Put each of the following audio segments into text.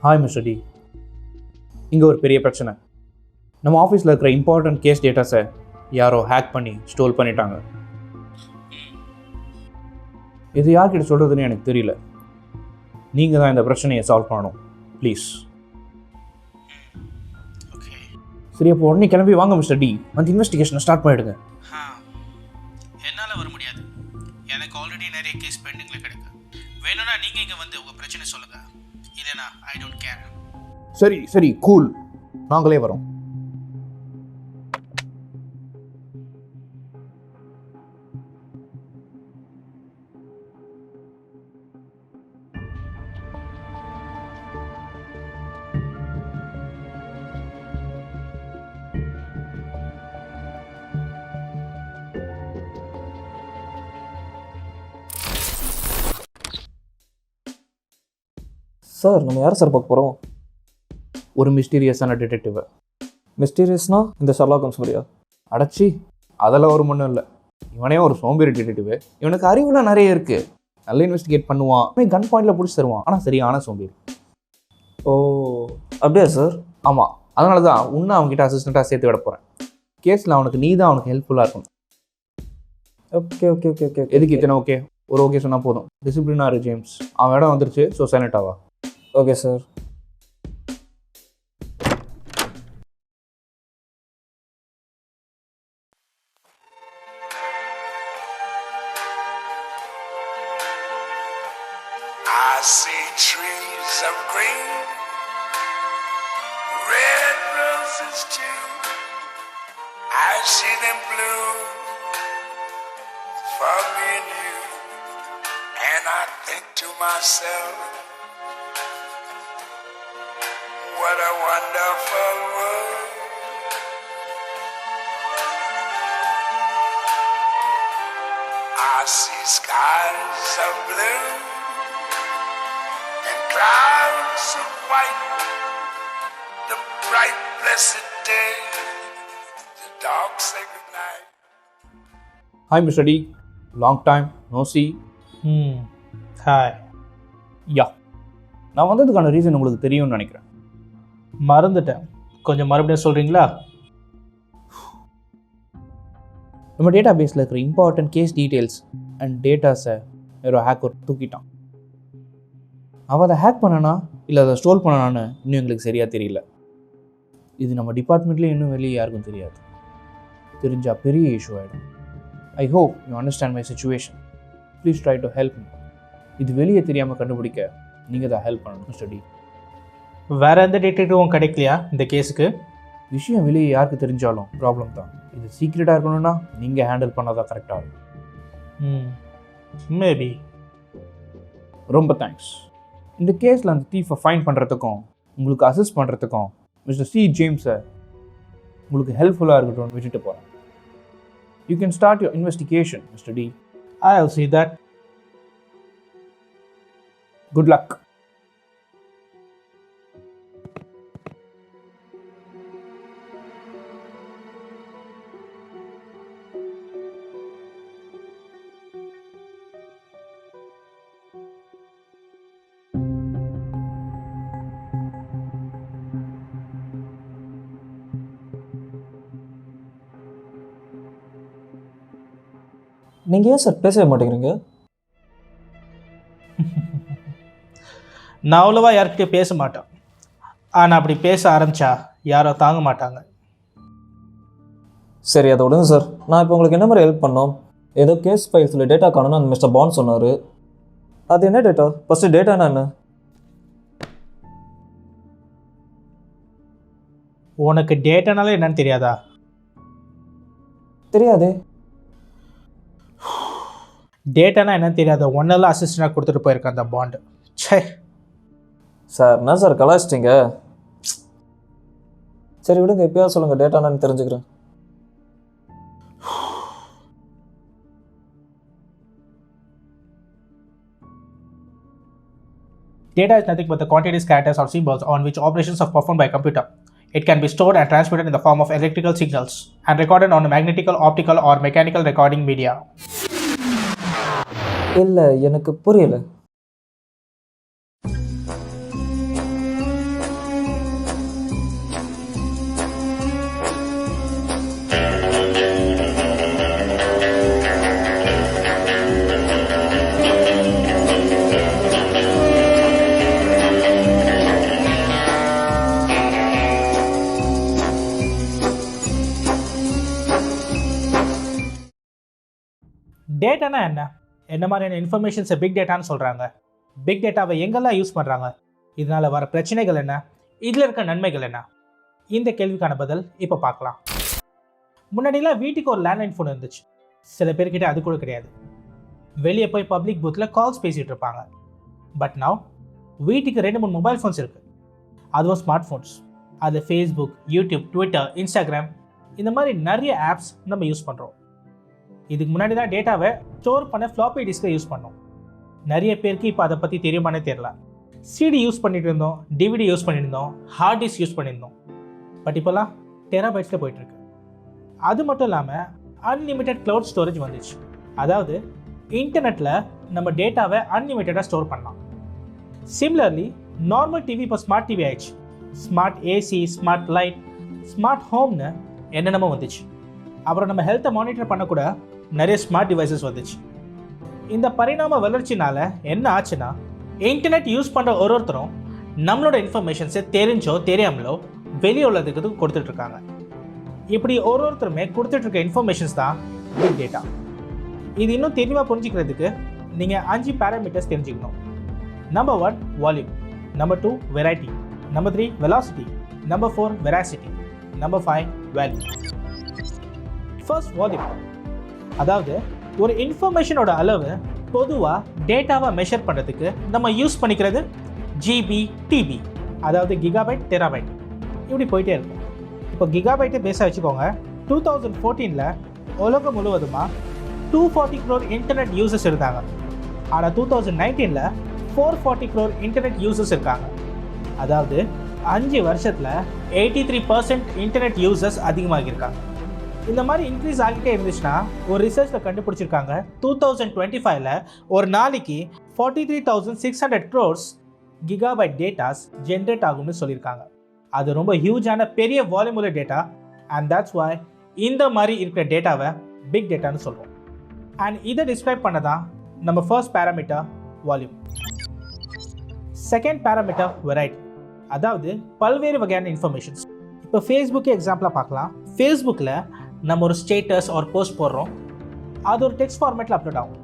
Hi mister D. இங்கே ஒரு பெரிய பிரச்சனை. நம்ம ஆஃபீஸில் இருக்கிற இம்பார்ட்டன்ட் கேஸ் டேட்டாஸை யாரோ ஹேக் பண்ணி ஸ்டோர் பண்ணிட்டாங்க. இது யார்கிட்ட சொல்கிறதுன்னு எனக்கு தெரியல. நீங்கள் தான் இந்த பிரச்சனையை சால்வ் பண்ணணும் ப்ளீஸ். சரி, அப்போ உடனே கிளம்பி வாங்க மிஸ்டர் டி. அந்த இன்வெஸ்டிகேஷனை ஸ்டார்ட் பண்ணிவிடுங்க. என்னால் வர முடியாது. எனக்கு ஆல்ரெடி நிறைய கேஸ் பெண்டிங்கில் கிடக்கு. வேணும்னா நீங்கள் இங்கே வந்து உங்கள் பிரச்சனை சொல்லுங்கள். இல்லைனா ஐ டோன்ட் கேர். சரி சரி, கூல், நாங்களே வரோம். சார், நம்ம யாரை சார் பார்க்க போகிறோம்? ஒரு மிஸ்டீரியஸான டிடெக்டிவ். மிஸ்டீரியஸ்னா இந்த ஷெர்லாக் ஹோம்ஸ் மாதிரியா? அடைச்சி அதெல்லாம் ஒரு ஒன்றும் இல்லை. இவனே ஒரு சோம்பேறி டிடெக்டிவ். இவனுக்கு அறிவுலாம் நிறைய இருக்குது. நல்லா இன்வெஸ்டிகேட் பண்ணுவான். கன் பாயிண்டில் பிடிச்சி தருவான். ஆனால் சரியான சோம்பேறி. ஓ, அப்படியா சார்? ஆமாம், அதனால தான் இன்னும் அவங்ககிட்ட அசிஸ்டண்ட்டாக சேர்த்து விட போகிறேன். கேஸில் அவனுக்கு நீ தான் அவனுக்கு ஹெல்ப்ஃபுல்லாக இருக்கும். Okay okay okay okay. எதுக்கு இத்தனை ஓகே? ஒரு ஓகே சொன்னால் போதும். டிசிப்ளினாரு ஜேம்ஸ். அவன் இடம் வந்துருச்சு, so silent Aava. Okay sir. I see trees of green, red roses too. I see them bloom for me and you. And I think to myself, what a wonderful world. I see skies of blue and clouds of white, the bright blessed day, the dark sacred night. Hi mister D, long time no see. Hi. Yeah, நான் வந்ததுக்கான reason உங்களுக்கு தெரியும்னு நினைக்கிறேன். மறந்துட்டேன், கொஞ்சம் மறுபடியும் சொல்கிறீங்களா? நம்ம டேட்டா பேஸில் இருக்கிற இம்பார்ட்டன்ட் கேஸ் டீட்டெயில்ஸ் அண்ட் டேட்டாஸை வேறு ஹேக்கர் தூக்கிட்டான். அவன் அதை ஹேக் பண்ணனா இல்லை அதை ஸ்டோர் பண்ணனான்னு இன்னும் எங்களுக்கு சரியாக தெரியல. இது நம்ம டிபார்ட்மெண்ட்லேயே இன்னும் வெளியே யாருக்கும் தெரியாது. தெரிஞ்சால் பெரிய இஷ்யூ ஆகிடும். I hope you understand my situation. Please try to help me. இது வெளியே தெரியாமல் கண்டுபிடிக்க நீங்கள் தான் ஹெல்ப் பண்ணணும் மிஸ்டர் டி. வேறு எந்த டிடெக்டிவும் கிடைக்கலையா இந்த கேஸுக்கு? விஷயம் வெளியே யாருக்கு தெரிஞ்சாலும் ப்ராப்ளம் தான். இது சீக்ரெட்டாக இருக்கணும்னா நீங்கள் ஹேண்டில் பண்ணால் தான் கரெக்டாக இருக்கும். மேபி. ரொம்ப தேங்க்ஸ். இந்த கேஸில் அந்த தீஃபை ஃபைண்ட் பண்ணுறதுக்கும் உங்களுக்கு அசிஸ்ட் பண்ணுறதுக்கும் மிஸ்டர் சி ஜேம்ஸை உங்களுக்கு ஹெல்ப்ஃபுல்லாக இருக்கட்டும்னு விட்டுட்டு போகிறேன். You can start your investigation mister D. I will see that. Good luck. நீங்கள் ஏன் சார் பேசவே மாட்டேங்கிறீங்க? நான் அவ்வளோவா யார்கிட்டயும் பேச மாட்டேன். ஆனால் அப்படி பேச ஆரம்பித்தா யாரோ தாங்க மாட்டாங்க. சரி, அதை விடுங்க சார். நான் இப்போ உங்களுக்கு என்ன மாதிரி ஹெல்ப் பண்ணோம்? ஏதோ கேஸ் ஃபைல்ஸில் டேட்டா காணணும் அந்த மிஸ்டர் பாண்ட் சொன்னார். அது என்ன டேட்டா? ஃபஸ்ட்டு டேட்டானா என்ன? உனக்கு டேட்டானாலே என்னன்னு தெரியாதா? தெரியாதே. டேட்டானா என்னன்னு தெரியாத ஒன்னெல்லாம் அசிஸ்டண்டாக கொடுத்துட்டு போயிருக்கான் அந்த பாண்டு. சே சார், என்ன சார் கலாச்சிட்டிங்க? சரி விடுங்க, எப்பயாவது சொல்லுங்கள், டேட்டானான்னு தெரிஞ்சுக்கிறேன். Data is nothing but the quantities, characters, or symbols on which operations are performed by a computer. It can be stored and transmitted in the form of electrical signals and recorded on a magnetical, optical, or mechanical recording media. இல்லை, எனக்கு புரியல. டேட்டானா என்ன மாதிரியான இன்ஃபர்மேஷன்ஸை big டேட்டான்னு சொல்கிறாங்க, big டேட்டாவை எங்கெல்லாம் use பண்ணுறாங்க, இதனால் வர பிரச்சனைகள் என்ன, இதில் இருக்க நன்மைகள் என்ன, இந்த கேள்விக்கான பதில் இப்போ பார்க்கலாம். முன்னாடிலாம் வீட்டுக்கு ஒரு லேண்ட்லைன் ஃபோன் இருந்துச்சு, சில பேர்கிட்ட அது கூட கிடையாது. வெளியே போய் பப்ளிக் பூத்தில் கால்ஸ் பேசிகிட்டு இருப்பாங்க. பட் நவ் வீட்டுக்கு 2-3 மொபைல் ஃபோன்ஸ் இருக்குது, அதுவும் ஸ்மார்ட் ஃபோன்ஸ். அதில் ஃபேஸ்புக், யூடியூப், ட்விட்டர், இன்ஸ்டாகிராம் இந்த மாதிரி நிறைய ஆப்ஸ் நம்ம யூஸ் பண்ணுறோம். இதுக்கு முன்னாடி தான் டேட்டாவை ஸ்டோர் பண்ண ஃப்ளாப்பி டிஸ்கை யூஸ் பண்ணோம். நிறைய பேருக்கு இப்போ அதை பற்றி தெரியுமானே தெரியல. சிடி யூஸ் பண்ணிட்டு இருந்தோம், டிவிடி யூஸ் பண்ணியிருந்தோம், ஹார்ட் டிஸ்க் யூஸ் பண்ணியிருந்தோம். பட் இப்போலாம் டெராபைட்ஸில் போயிட்டுருக்கு. அது மட்டும் இல்லாமல் அன்லிமிட்டெட் க்ளவுட் ஸ்டோரேஜ் வந்துச்சு. அதாவது இன்டர்நெட்டில் நம்ம டேட்டாவை அன்லிமிட்டடாக ஸ்டோர் பண்ணலாம். சிமிலர்லி நார்மல் டிவி இப்போ ஸ்மார்ட் டிவி ஆயிடுச்சு. Smart AC, smart light, smart ஹோம்னு என்னென்னமோ வந்துச்சு. அப்புறம் நம்ம ஹெல்த்தை மானிட்டர் பண்ணக்கூட நிறைய ஸ்மார்ட் டிவைசஸ் வந்துச்சு. இந்த பரிணாம வளர்ச்சினால என்ன ஆச்சுன்னா, இன்டர்நெட் யூஸ் பண்ணுற ஒருத்தரும் நம்மளோட இன்ஃபர்மேஷன்ஸை தெரிஞ்சோ தெரியாமலோ வெளியே உள்ளதுக்கு கொடுத்துட்ருக்காங்க. இப்படி ஒருத்தருமே கொடுத்துட்ருக்க இன்ஃபர்மேஷன்ஸ் தான் பிக் டேட்டா. இது இன்னும் தெளிவாக புரிஞ்சுக்கிறதுக்கு நீங்கள் 5 பேராமீட்டர்ஸ் தெரிஞ்சுக்கணும். Number 1 volume, number 2 variety, number 3 velocity, number 4 veracity, number 5 value. First volume, அதாவது ஒரு இன்ஃபர்மேஷனோட அளவு பொதுவாக டேட்டாவை மெஷர் பண்ணுறதுக்கு நம்ம யூஸ் பண்ணிக்கிறது ஜிபி, டிபி, அதாவது கிகாபைட், டெராபைட், இப்படி போயிட்டே இருக்கும். இப்போ கிகாபைட்டை பேஸாக வச்சுக்கோங்க. 2014 உலகம் முழுவதுமாக 240 crore இன்டர்நெட் யூசர்ஸ் இருந்தாங்க. ஆனால் 2019 440 crore இன்டர்நெட் யூசர்ஸ் இருக்காங்க. அதாவது 5 வருஷத்தில் 83% இன்டர்நெட் யூசர்ஸ் அதிகமாகியிருக்காங்க. இந்த மாதிரி இன்க்ரீஸ் ஆகிட்டே இருந்துச்சுன்னா ஒரு ரிசர்ச்சில் கண்டுபிடிச்சிருக்காங்க 2025 ஒரு நாளைக்கு 43,600 crores கிகாபைட் டேட்டாஸ் ஜென்ரேட் ஆகும்னு சொல்லியிருக்காங்க. அது ரொம்ப ஹியூஜான பெரிய வால்யூம் உள்ள டேட்டா. அண்ட் தட்ஸ் வாய் இந்த மாதிரி இருக்கிற டேட்டாவை பிக் டேட்டான்னு சொல்கிறோம். அண்ட் இதை டிஸ்கிரைப் பண்ண தான் நம்ம first parameter volume. Second parameter variety, அதாவது பல்வேறு வகையான இன்ஃபர்மேஷன்ஸ். இப்போ ஃபேஸ்புக்கே எக்ஸாம்பிளாக பார்க்கலாம். ஃபேஸ்புக்கில் நம்ம ஒரு ஸ்டேட்டஸ் ஒரு போஸ்ட் போடுறோம், அது ஒரு டெக்ஸ்ட் ஃபார்மேட்டில் அப்லோட் ஆகும்.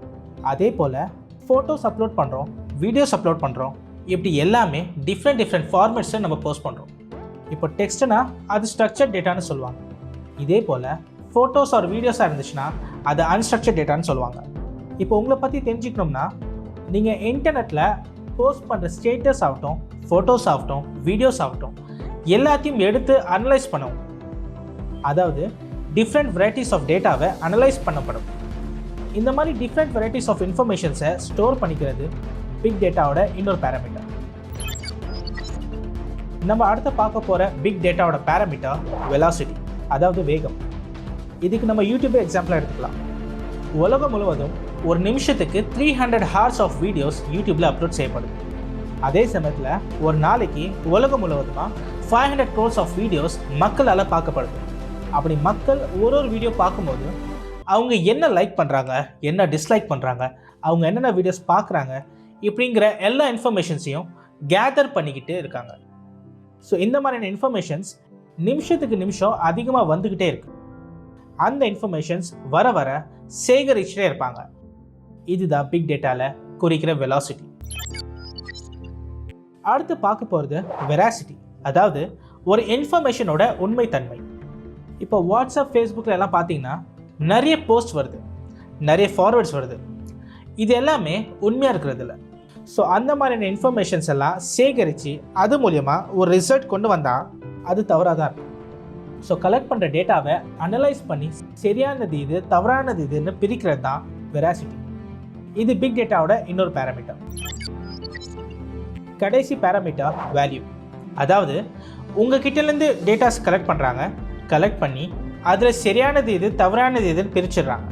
அதே போல் ஃபோட்டோஸ் அப்லோட் பண்ணுறோம், வீடியோஸ் அப்லோட் பண்ணுறோம், இப்படி எல்லாமே டிஃப்ரெண்ட் ஃபார்மேட்ஸை நம்ம போஸ்ட் பண்ணுறோம். இப்போ டெக்ஸ்ட்னா அது ஸ்ட்ரக்சர்ட் டேட்டான்னு சொல்லுவாங்க. இதே போல் ஃபோட்டோஸ் ஒரு வீடியோஸாக இருந்துச்சுன்னா அது அன்ஸ்ட்ரக்சர்ட் டேட்டான்னு சொல்லுவாங்க. இப்போ உங்களை பற்றி தெரிஞ்சுக்கணும்னா நீங்கள் இன்டர்நெட்டில் போஸ்ட் பண்ணுற ஸ்டேட்டஸ் ஆகட்டும், ஃபோட்டோஸ் ஆகட்டும், வீடியோஸ் ஆகட்டும், எல்லாத்தையும் எடுத்து அனலைஸ் பண்ணுவோம். அதாவது டிஃப்ரெண்ட் வெரைட்டிஸ் ஆஃப் டேட்டாவை அனலைஸ் பண்ணப்படும். இந்த மாதிரி டிஃப்ரெண்ட் வெரைட்டிஸ் ஆஃப் இன்ஃபர்மேஷன்ஸை ஸ்டோர் பண்ணிக்கிறது பிக் டேட்டாவோட இன்னொரு பேராமீட்டர். நம்ம அடுத்து பார்க்க போகிற பிக் டேட்டாவோட பேராமீட்டர் வெலாசிட்டி, அதாவது வேகம். இதுக்கு நம்ம யூடியூப் எக்ஸாம்பிளாக எடுத்துக்கலாம். உலகம் முழுவதும் ஒரு நிமிஷத்துக்கு 300 hours ஆஃப் வீடியோஸ் யூடியூப்பில் அப்லோட் செய்யப்படுது. அதே சமயத்தில் ஒரு நாளைக்கு உலகம் முழுவதுமாக 500 crores ஆஃப் வீடியோஸ் மக்களால் பார்க்கப்படுது. அப்படி மக்கள் ஒரு வீடியோ பார்க்கும்போது அவங்க என்ன லைக் பண்ணுறாங்க, என்ன டிஸ்லைக் பண்ணுறாங்க, அவங்க என்னென்ன வீடியோஸ் பார்க்குறாங்க, இப்படிங்கிற எல்லா இன்ஃபர்மேஷன்ஸையும் கேதர் பண்ணிக்கிட்டே இருக்காங்க. ஸோ இந்த மாதிரியான இன்ஃபர்மேஷன்ஸ் நிமிஷத்துக்கு நிமிஷம் அதிகமாக வந்துக்கிட்டே இருக்கு. அந்த இன்ஃபர்மேஷன்ஸ் வர வர சேகரிச்சுட்டே இருப்பாங்க. இதுதான் பிக் டேட்டாவில் குறிக்கிற வெலாசிட்டி. அடுத்து பார்க்க போகிறது வெராசிட்டி, அதாவது ஒரு இன்ஃபர்மேஷனோட உண்மைத்தன்மை. இப்போ வாட்ஸ்அப், ஃபேஸ்புக்கில் எல்லாம் பார்த்தீங்கன்னா நிறைய போஸ்ட் வருது, நிறைய ஃபார்வேர்ட்ஸ் வருது. இது எல்லாமே உண்மையாக இருக்கிறது இல்லை. ஸோ அந்த மாதிரியான இன்ஃபர்மேஷன்ஸ் எல்லாம் சேகரித்து அது மூலயமா ஒரு ரிசல்ட் கொண்டு வந்தால் அது தவறாக தான் இருக்கும். ஸோ கலெக்ட் பண்ணுற டேட்டாவை அனலைஸ் பண்ணி சரியானது இது, தவறானது இதுன்னு பிரிக்கிறது தான் வெராசிட்டி. இது பிக் டேட்டாவோட இன்னொரு பேராமீட்டர். கடைசி பேராமீட்டர் வேல்யூ, அதாவது உங்கள் கிட்டேருந்து டேட்டாஸ் கலெக்ட் பண்ணுறாங்க, கலெக்ட் பண்ணி அதில் சரியானது இது, தவறானது இதுன்னு பிரிச்சிடுறாங்க.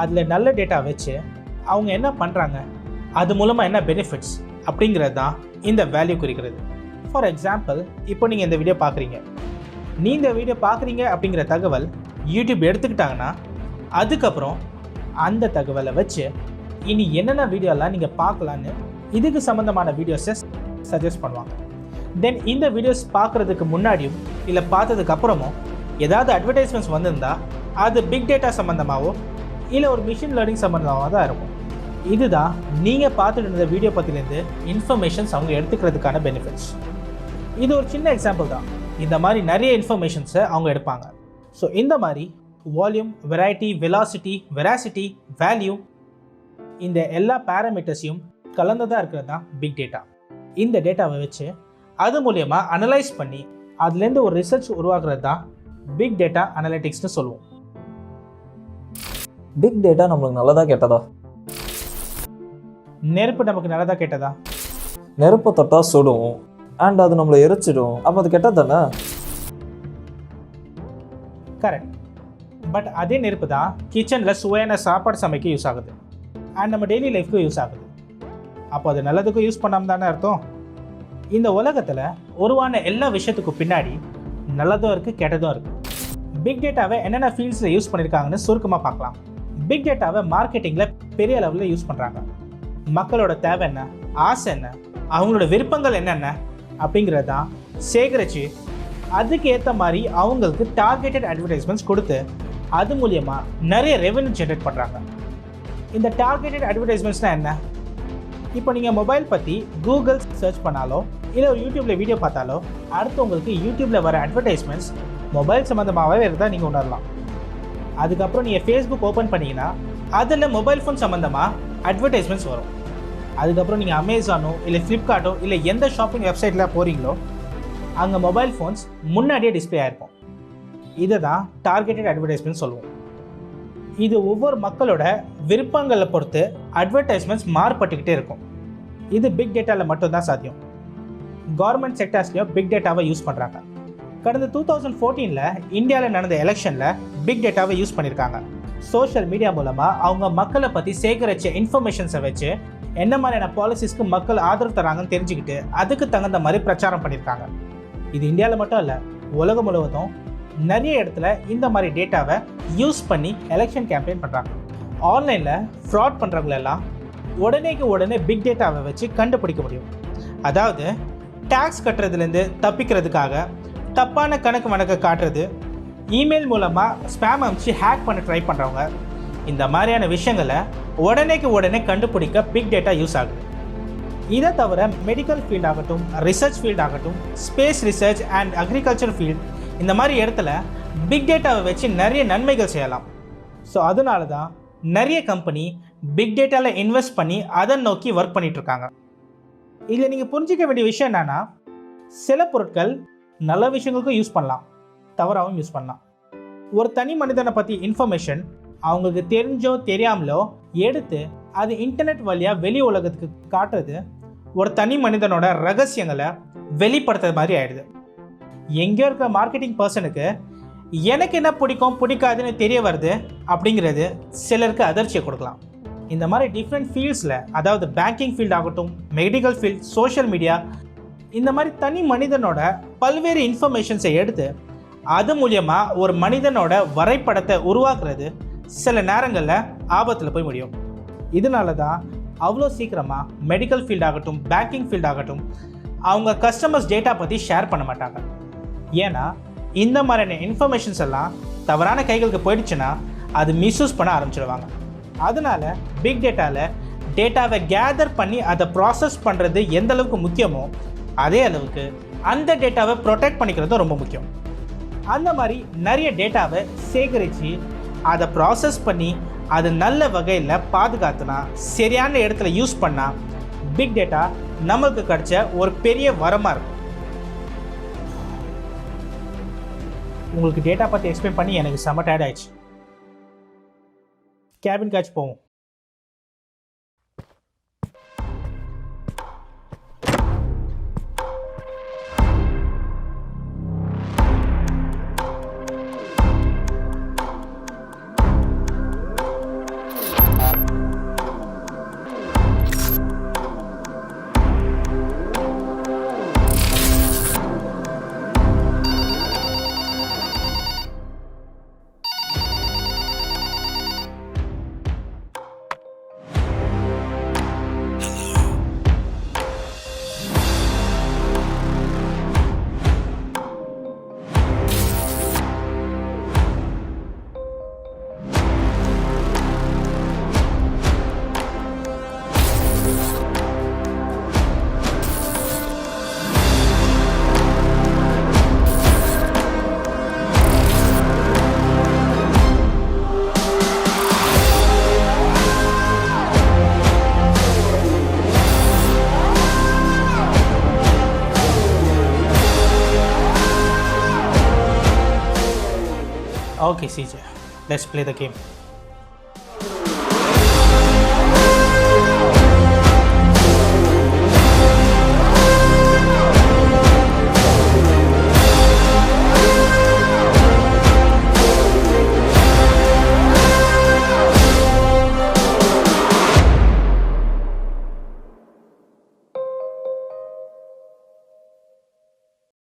அதில் நல்ல டேட்டா வச்சு அவங்க என்ன பண்ணுறாங்க, அது மூலமாக என்ன பெனிஃபிட்ஸ் அப்படிங்கிறது தான் இந்த வேல்யூ குறிக்கிறது. ஃபார் எக்ஸாம்பிள், இப்போ நீங்கள் இந்த வீடியோ பார்க்குறீங்க, இந்த வீடியோ பார்க்குறீங்க அப்படிங்கிற தகவல் யூடியூப் எடுத்துக்கிட்டாங்கன்னா அதுக்கப்புறம் அந்த தகவலை வச்சு இனி என்னென்ன வீடியோலாம் நீங்கள் பார்க்கலான்னு இதுக்கு சம்மந்தமான வீடியோஸை சஜஸ்ட் பண்ணுவாங்க. தென் இந்த வீடியோஸ் பார்க்குறதுக்கு முன்னாடியும் இல்லை பார்த்ததுக்கு அப்புறமும் ஏதாவது அட்வர்டைஸ்மெண்ட்ஸ் வந்திருந்தால் அது பிக் டேட்டா சம்மந்தமாகவோ இல்லை ஒரு மிஷின் லேர்னிங் சம்மந்தமாக தான் இருக்கும். இதுதான் நீங்கள் பார்த்துட்டு இருந்த வீடியோ பற்றிலேருந்து இன்ஃபர்மேஷன்ஸ் அவங்க எடுத்துக்கிறதுக்கான பெனிஃபிட்ஸ். இது ஒரு சின்ன எக்ஸாம்பிள் தான். இந்த மாதிரி நிறைய இன்ஃபர்மேஷன்ஸை அவங்க எடுப்பாங்க. ஸோ இந்த மாதிரி volume, variety, velocity, veracity, value, இந்த எல்லா பேராமீட்டர்ஸையும் கலந்ததாக இருக்கிறது தான் பிக் டேட்டா. இந்த டேட்டாவை வச்சு அது மூலயமா அனலைஸ் பண்ணி அதுலேருந்து ஒரு ரிசர்ச் உருவாக்குறது தான் பிக் டேட்டா அனலிட்டிக்ஸ்னு சொல்லுவோம். பிக் டேட்டா நம்மளுக்கு நல்லதா கெட்டதா? நெருப்பு நமக்கு நல்லதா கெட்டதா? நெருப்பை தொட்டா சுடும் அண்ட் அது நம்மளை எரிச்சிடும். அப்போ அது கெட்டது தானே? கரெக்ட். பட் அதே நெருப்பு தான் கிச்சனில் சுவையான சாப்பாடு சமைக்க யூஸ் ஆகுது அண்ட் நம்ம டெய்லி லைஃப்க்கு யூஸ் ஆகுது. அப்போ அது நல்லதுக்கும் யூஸ் பண்ணாமல் தானே அர்த்தம். இந்த உலகத்தில் உருவான எல்லா விஷயத்துக்கும் பின்னாடி நல்லதும் இருக்குது, கெட்டதும் இருக்குது. பிக் டேட்டாவை என்னென்ன ஃபீல்ட்ஸில் யூஸ் பண்ணியிருக்காங்கன்னு சுருக்கமாக பார்க்கலாம். பிக் டேட்டாவை மார்க்கெட்டிங்கில் பெரிய லெவலில் யூஸ் பண்ணுறாங்க. மக்களோட தேவை என்ன, ஆசை என்ன, அவங்களோட விருப்பங்கள் என்னென்ன அப்படிங்கிறது தான் சேகரித்து அதுக்கு ஏற்ற மாதிரி அவங்களுக்கு டார்கெட்டட் அட்வர்டைஸ்மெண்ட்ஸ் கொடுத்து அது மூலியமாக நிறைய ரெவென்யூ ஜென்ரேட் பண்ணுறாங்க. இந்த டார்கெட்டட் அட்வர்டைஸ்மெண்ட்ஸ்னால் என்ன? இப்போ நீங்கள் மொபைல் பற்றி கூகுள் சர்ச் பண்ணாலோ இல்லை ஒரு யூடியூப்பில் வீடியோ பார்த்தாலோ அடுத்து உங்களுக்கு யூடியூப்பில் வர அட்வர்டைஸ்மெண்ட்ஸ் மொபைல் சம்மந்தமாகவே இருந்தால் நீங்கள் உணரலாம். அதுக்கப்புறம் நீங்கள் ஃபேஸ்புக் ஓப்பன் பண்ணிங்கன்னா அதில் மொபைல் ஃபோன் சம்மந்தமாக அட்வர்டைஸ்மெண்ட்ஸ் வரும். அதுக்கப்புறம் நீங்கள் அமேசானோ இல்லை ஃப்ளிப்கார்ட்டோ இல்லை எந்த ஷாப்பிங் வெப்சைட்டில் போகிறீங்களோ அங்கே மொபைல் ஃபோன்ஸ் முன்னாடியே டிஸ்பிளே ஆகிருக்கும். இதை தான் டார்கெட்டட் அட்வர்டைஸ்மெண்ட் சொல்லுவோம். இது ஒவ்வொரு மக்களோட விருப்பங்களை பொறுத்து அட்வர்டைஸ்மெண்ட்ஸ் மாறுபட்டுக்கிட்டே இருக்கும். இது பிக் டேட்டாவில் மட்டும்தான் சாத்தியம். கவர்மெண்ட் செக்டர்ஸ்லையும் பிக் டேட்டாவை யூஸ் பண்ணுறாங்க. கடந்த 2014 இந்தியாவில் நடந்த எலெக்ஷனில் பிக் டேட்டாவை யூஸ் பண்ணியிருக்காங்க. சோஷியல் மீடியா மூலமாக அவங்க மக்களை பற்றி சேகரித்த இன்ஃபர்மேஷன்ஸை வச்சு என்ன மாதிரியான பாலிசிஸ்க்கு மக்கள் ஆதரவு தராங்கன்னு தெரிஞ்சுக்கிட்டு அதுக்கு தகுந்த மாதிரி பிரச்சாரம் பண்ணியிருக்காங்க. இது இந்தியாவில் மட்டும் இல்லை, உலகம் முழுவதும் நிறைய இடத்துல இந்த மாதிரி டேட்டாவை யூஸ் பண்ணி எலெக்ஷன் கேம்பெயின் பண்ணுறாங்க. ஆன்லைனில் ஃப்ராட் பண்ணுறவங்களெல்லாம் உடனேக்கு உடனே பிக் டேட்டாவை வச்சு கண்டுபிடிக்க முடியும். அதாவது டேக்ஸ் கட்டுறதுலேருந்து தப்பிக்கிறதுக்காக தப்பான கணக்கு வழக்கை காட்டுறது, இமெயில் மூலமாக ஸ்பேம் அனுப்பிச்சு ஹேக் பண்ண ட்ரை பண்ணுறவங்க, இந்த மாதிரியான விஷயங்களை உடனேக்கு உடனே கண்டுபிடிக்க பிக் டேட்டா யூஸ் ஆகுது. இதை தவிர மெடிக்கல் ஃபீல்ட் ஆகட்டும், ரிசர்ச் ஃபீல்ட் ஆகட்டும், space research and agriculture field, இந்த மாதிரி இடத்துல பிக் டேட்டாவை வச்சு நிறைய நன்மைகள் செய்யலாம். ஸோ அதனால தான் நிறைய கம்பெனி பிக் டேட்டாவில் இன்வெஸ்ட் பண்ணி அதை நோக்கி ஒர்க் பண்ணிகிட்ருக்காங்க. இதில் நீங்கள் புரிஞ்சிக்க வேண்டிய விஷயம் என்னென்னா, சில பொருட்கள் நல்ல விஷயங்களுக்கும் யூஸ் பண்ணலாம், தவறாகவும் யூஸ் பண்ணலாம். ஒரு தனி மனிதனை பற்றி இன்ஃபர்மேஷன் அவங்களுக்கு தெரிஞ்சோ தெரியாமலோ எடுத்து அது இன்டர்நெட் வழியாக வெளி உலகத்துக்கு காட்டுறது ஒரு தனி மனிதனோட ரகசியங்களை வெளிப்படுத்துறது மாதிரி ஆயிடுது. எங்கேயோ இருக்க மார்க்கெட்டிங் பர்சனுக்கு எனக்கு என்ன பிடிக்கும் பிடிக்காதுன்னு தெரிய வருது அப்படிங்கிறது சிலருக்கு அதிர்ச்சியை கொடுக்கலாம். இந்த மாதிரி டிஃப்ரெண்ட் ஃபீல்ட்ஸில், அதாவது பேங்கிங் ஃபீல்ட் ஆகட்டும், மெடிக்கல் ஃபீல்ட், சோஷியல் மீடியா, இந்த மாதிரி தனி மனிதனோட பல்வேறு இன்ஃபர்மேஷன்ஸை எடுத்து அது மூலியமாக ஒரு மனிதனோட வரைபடத்தை உருவாக்குறது சில நேரங்களில் ஆபத்தில் போய் முடியும். இதனால தான் அவ்வளோ சீக்கிரமாக மெடிக்கல் ஃபீல்ட் ஆகட்டும், பேங்கிங் ஃபீல்ட் ஆகட்டும் அவங்க கஸ்டமர்ஸ் டேட்டா பற்றி ஷேர் பண்ண மாட்டாங்க. ஏன்னா இந்த மாதிரியான இன்ஃபர்மேஷன்ஸ் எல்லாம் தவறான கைகளுக்கு போயிடுச்சுன்னா அது மிஸ்யூஸ் பண்ண ஆரம்பிச்சிடுவாங்க. அதனால் பிக் டேட்டாவில் டேட்டாவை கேதர் பண்ணி அதை ப்ராசஸ் பண்ணுறது எந்த அளவுக்கு முக்கியமோ அதே அளவுக்கு அந்த டேட்டாவை ப்ரொடெக்ட் பண்ணிக்கிறதும் ரொம்ப முக்கியம். அந்த மாதிரி நிறைய டேட்டாவை சேகரித்து அதை ப்ராசஸ் பண்ணி அது நல்ல வகையில் பாதுகாத்துனா, சரியான இடத்துல யூஸ் பண்ணால் பிக் டேட்டா நம்மளுக்கு கிடைச்ச ஒரு பெரிய வரமாக இருக்கும். உங்களுக்கு டேட்டா பற்றி எக்ஸ்பிளைன் பண்ணி எனக்கு செம்ம டயர்ட் ஆயிடுச்சு. கேபின் காட்சி போவோம். Okay, CJ, let's play the game.